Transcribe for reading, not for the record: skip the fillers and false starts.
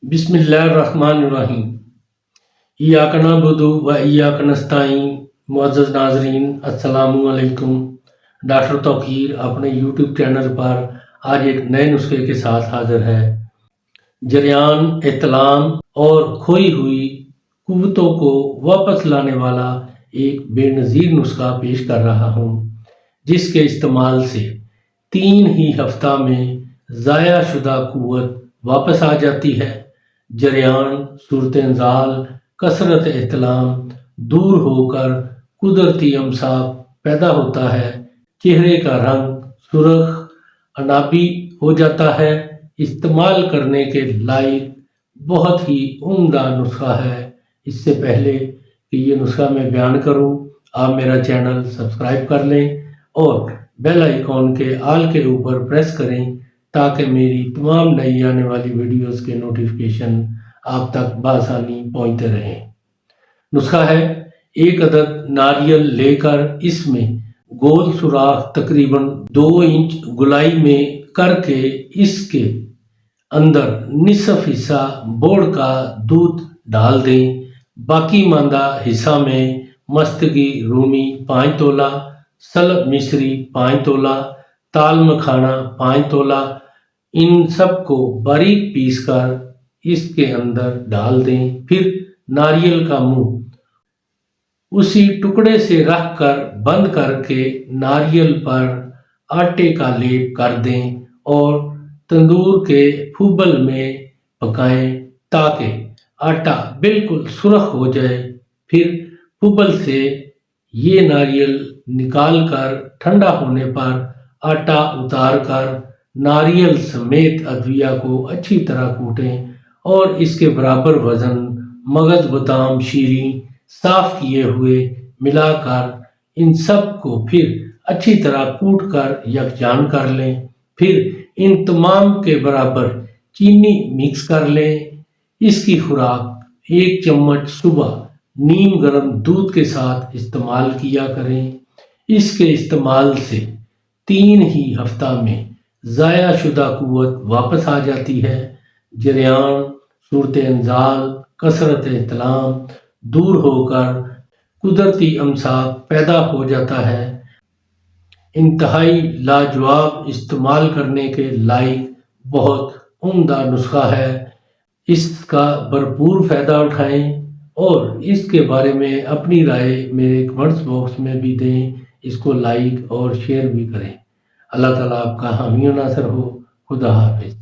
بسم اللہ الرحمن الرحیم۔ ایاک نعبد و ایاک نستعین۔ معزز ناظرین السلام علیکم۔ ڈاکٹر توقیر اپنے یوٹیوب چینل پر آج ایک نئے نسخے کے ساتھ حاضر ہے۔ جریان احتلام اور کھوئی ہوئی قوتوں کو واپس لانے والا ایک بے نظیر نسخہ پیش کر رہا ہوں، جس کے استعمال سے 3 ہی ہفتہ میں ضائع شدہ قوت واپس آ جاتی ہے۔ جریان صورت انزال کثرت احتلام دور ہو کر قدرتی امساک پیدا ہوتا ہے۔ چہرے کا رنگ سرخ عنابی ہو جاتا ہے۔ استعمال کرنے کے لائق بہت ہی عمدہ نسخہ ہے۔ اس سے پہلے کہ یہ نسخہ میں بیان کروں، آپ میرا چینل سبسکرائب کر لیں اور بیل آئیکن کے آل کے اوپر پریس کریں تاکہ میری تمام نئی آنے والی ویڈیوز کے نوٹیفیکیشن آپ تک بآسانی پہنچتے رہیں۔ نسخہ ہے: 1 عدد ناریل لے کر اس میں گول سوراخ تقریباً 2 انچ گولائی میں کر کے اس کے اندر نصف حصہ بوڑ کا دودھ ڈال دیں۔ باقی ماندہ حصہ میں مستگی رومی 5 تولہ، سلب مصری 5 تولہ، تال مکھانا 5 تولہ، ان سب کو باریک پیس کر اس کے اندر ڈال دیں۔ پھر ناریل کا منہ اسی ٹکڑے سے رکھ کر بند کر کے ناریل پر آٹے کا لیپ کر دیں اور تندور کے پھوبل میں پکائیں تاکہ آٹا بالکل سرخ ہو جائے۔ پھر پھوبل سے یہ ناریل نکال کر ٹھنڈا ہونے پر آٹا اتار کر ناریل سمیت ادویہ کو اچھی طرح کوٹیں اور اس کے برابر وزن مغز بادام شیریں صاف کیے ہوئے ملا کر ان سب کو پھر اچھی طرح کوٹ کر یکجان کر لیں۔ پھر ان تمام کے برابر چینی مکس کر لیں۔ اس کی خوراک 1 چمچ صبح نیم گرم دودھ کے ساتھ استعمال کیا کریں۔ اس کے استعمال سے 3 ہی ہفتہ میں ضائع شدہ قوت واپس آ جاتی ہے۔ جریان صورت انزال کثرت احتلام دور ہو کر قدرتی امساک پیدا ہو جاتا ہے۔ انتہائی لاجواب، استعمال کرنے کے لائق بہت عمدہ نسخہ ہے۔ اس کا بھرپور فائدہ اٹھائیں اور اس کے بارے میں اپنی رائے میرے کمنٹس باکس میں بھی دیں۔ اس کو لائک اور شیئر بھی کریں۔ اللہ تعالیٰ آپ کا حامی و ناصر ہو۔ خدا حافظ۔